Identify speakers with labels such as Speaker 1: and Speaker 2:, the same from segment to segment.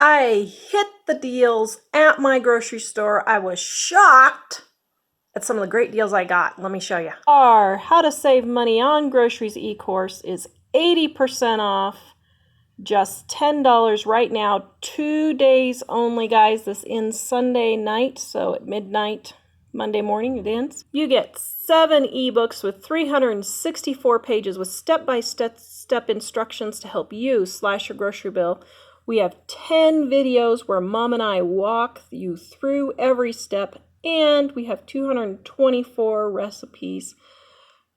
Speaker 1: I hit the deals at my grocery store. I was shocked at some of the great deals I got. Let me show you. Our How to Save Money on Groceries e-course is 80% off, just $10 right now, 2 days only, guys. This ends Sunday night, so at midnight, Monday morning it ends. You get 7 ebooks with 364 pages with step-by-step instructions to help you slash your grocery bill. We have 10 videos where Mom and I walk you through every step, and we have 224 recipes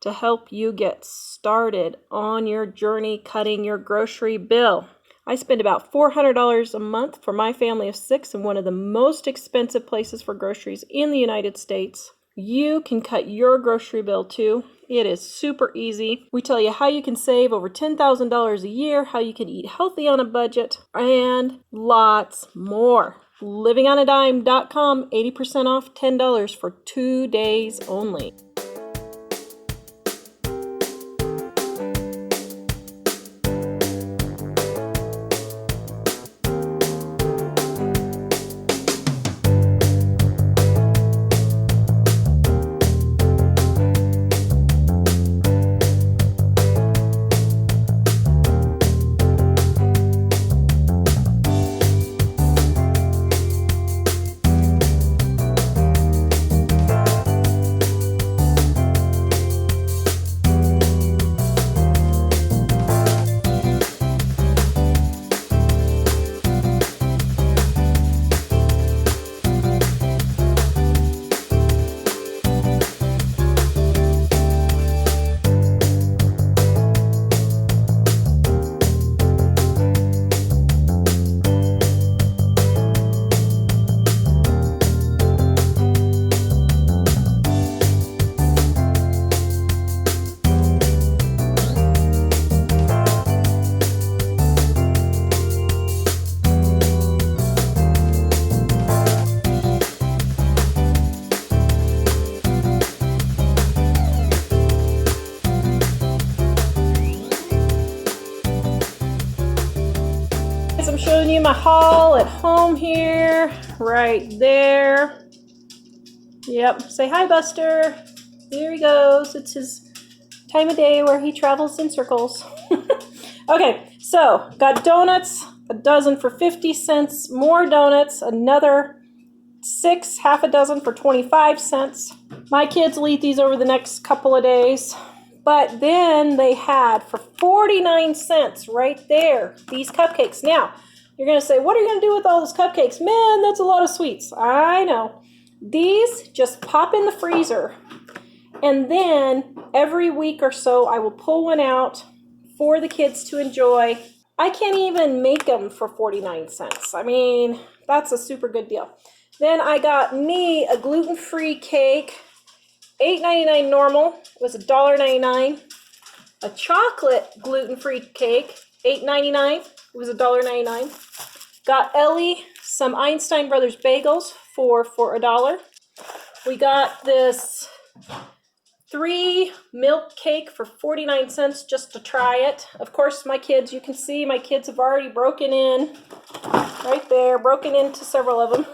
Speaker 1: to help you get started on your journey cutting your grocery bill. I spend about $400 a month for my family of 6 in one of the most expensive places for groceries in the United States. You can cut your grocery bill too. It is super easy. We tell you how you can save over $10,000 a year, how you can eat healthy on a budget, and lots more. Livingonadime.com, 80% off, $10 for 2 days only. I'm showing you my haul at home here, right there. Yep, say hi, Buster. Here he goes. It's his time of day where he travels in circles. Okay, so got donuts, a dozen for 50 cents, more donuts, another 6, half a dozen for 25 cents. My kids will eat these over the next couple of days. But then they had for 49 cents right there, these cupcakes. Now, you're going to say, what are you going to do with all those cupcakes? Man, that's a lot of sweets. I know. These just pop in the freezer. And then every week or so, I will pull one out for the kids to enjoy. I can't even make them for 49 cents. I mean, that's a super good deal. Then I got me a gluten-free cake. $8.99 normal, it was $1.99. A chocolate gluten-free cake, $8.99, it was $1.99. Got Ellie some Einstein Brothers bagels for $1. We got this 3 milk cake for 49 cents just to try it. Of course, my kids, you can see my kids have already broken in, right there, broken into several of them.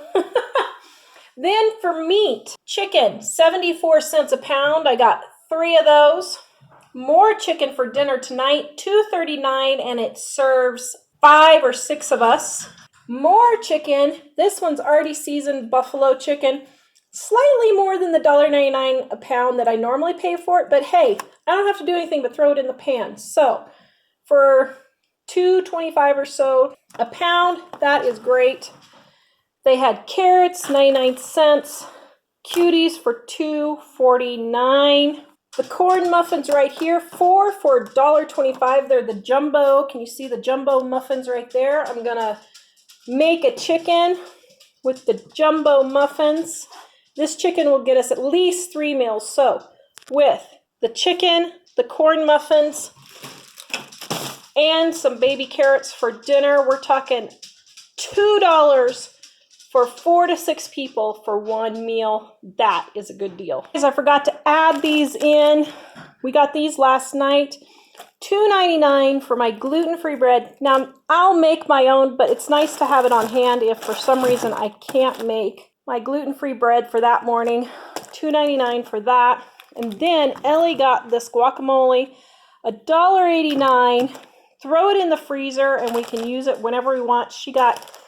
Speaker 1: Then for meat, chicken, 74 cents a pound. I got 3 of those. More chicken for dinner tonight, $2.39, and it serves 5 or 6 of us. More chicken. This one's already seasoned buffalo chicken. Slightly more than the $1.99 a pound that I normally pay for it, but hey, I don't have to do anything but throw it in the pan. So for $2.25 or so a pound, that is great. They had carrots, 99 cents, cuties for $2.49. The corn muffins right here, 4 for $1.25. They're the jumbo. Can you see the jumbo muffins right there? I'm going to make a chicken with the jumbo muffins. This chicken will get us at least 3 meals. So with the chicken, the corn muffins, and some baby carrots for dinner, we're talking $2 for 4 to 6 people for 1 meal. That is a good deal. I forgot to add these in. We got these last night $2.99 for my gluten-free bread. Now, I'll make my own, but it's nice to have it on hand if for some reason I can't make my gluten-free bread for that morning. $2.99 for that. And then Ellie got this guacamole, $1.89. Throw it in the freezer and we can use it whenever we want. She got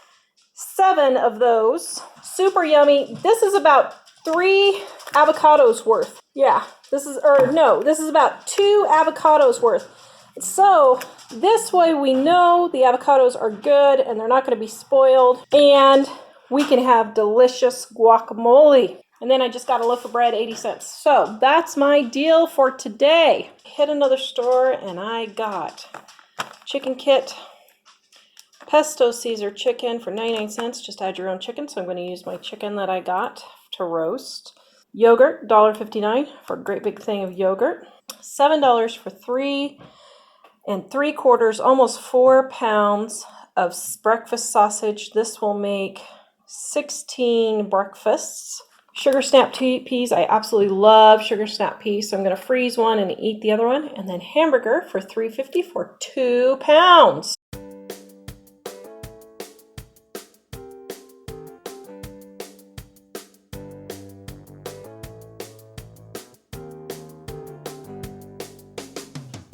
Speaker 1: 7 of those. Super yummy. This is about 3 avocados worth. Yeah, this is about 2 avocados worth. So this way we know the avocados are good and they're not going to be spoiled, and we can have delicious guacamole. And then I just got a loaf of bread, 80 cents. So that's my deal for today. Hit another store and I got chicken kit, pesto Caesar chicken for 99 cents. Just add your own chicken. So I'm going to use my chicken that I got to roast. Yogurt, $1.59 for a great big thing of yogurt. $7 for 3 3/4, almost 4 pounds of breakfast sausage. This will make 16 breakfasts. Sugar snap peas. I absolutely love sugar snap peas, so I'm going to freeze one and eat the other one. And then hamburger for $3.50 for 2 pounds.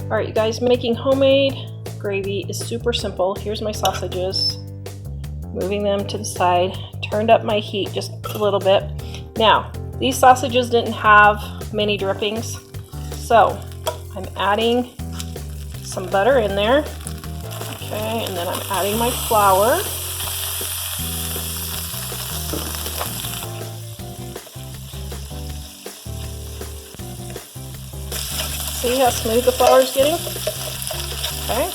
Speaker 1: All right, you guys, making homemade gravy is super simple. Here's my sausages. Moving them to the side. Turned up my heat just a little bit. Now, these sausages didn't have many drippings, so I'm adding some butter in there. Okay, and then I'm adding my flour. See how smooth the flour is getting? Okay.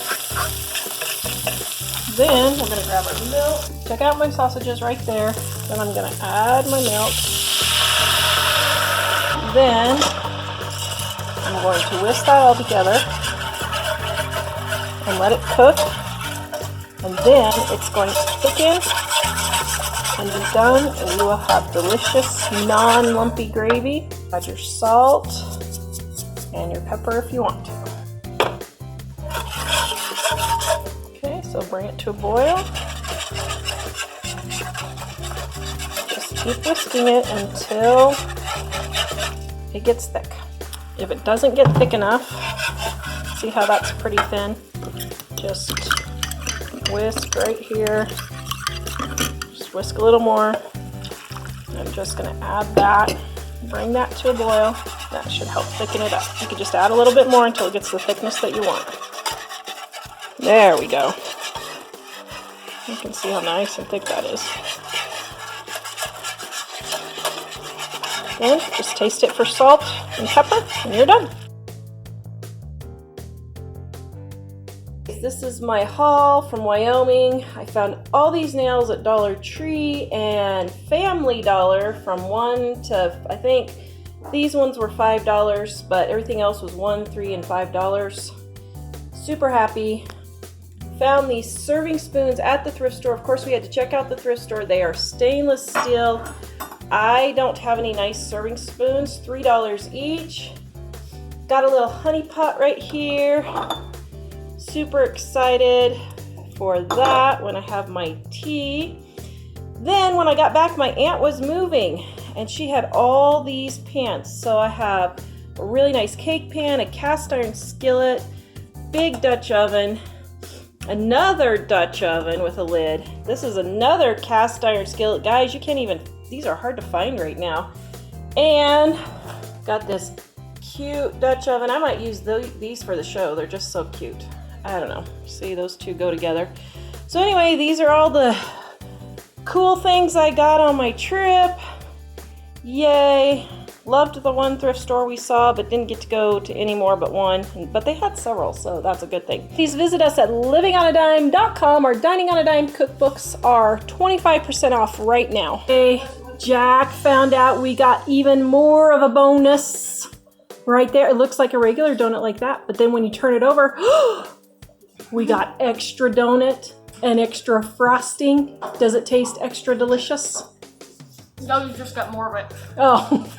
Speaker 1: Then we're going to grab our milk. Check out my sausages right there. Then I'm going to add my milk. Then I'm going to whisk that all together and let it cook. And then it's going to thicken and be done, and you will have delicious non-lumpy gravy. Add your salt and your pepper if you want to. Okay, so bring it to a boil. Just keep whisking it until it gets thick. If it doesn't get thick enough, see how that's pretty thin? Just whisk right here. Just whisk a little more. I'm just going to add that. Bring that to a boil. That should help thicken it up. You can just add a little bit more until it gets the thickness that you want. There we go. You can see how nice and thick that is. Then just taste it for salt and pepper, and you're done. This is my haul from Wyoming. I found all these nails at Dollar Tree and Family Dollar from 1 to, I think, these ones were $5, but everything else was $1, $3, and $5. Super happy. Found these serving spoons at the thrift store. Of course, we had to check out the thrift store. They are stainless steel. I don't have any nice serving spoons. $3 each. Got a little honey pot right here. Super excited for that when I have my tea. Then when I got back, my aunt was moving and she had all these pans. So I have a really nice cake pan, a cast iron skillet, big Dutch oven, another Dutch oven with a lid. This is another cast iron skillet. Guys, you can't even, these are hard to find right now. And got this cute Dutch oven. I might use these for the show. They're just so cute. I don't know. See, those two go together. So anyway, these are all the cool things I got on my trip. Yay. Loved the one thrift store we saw, but didn't get to go to any more but one. But they had several, so that's a good thing. Please visit us at livingonadime.com. Our Dining on a Dime cookbooks are 25% off right now. Hey, Jack found out we got even more of a bonus right there. It looks like a regular donut like that, but then when you turn it over, we got extra donut and extra frosting. Does it taste extra delicious?
Speaker 2: No, you just got more of it.
Speaker 1: Oh.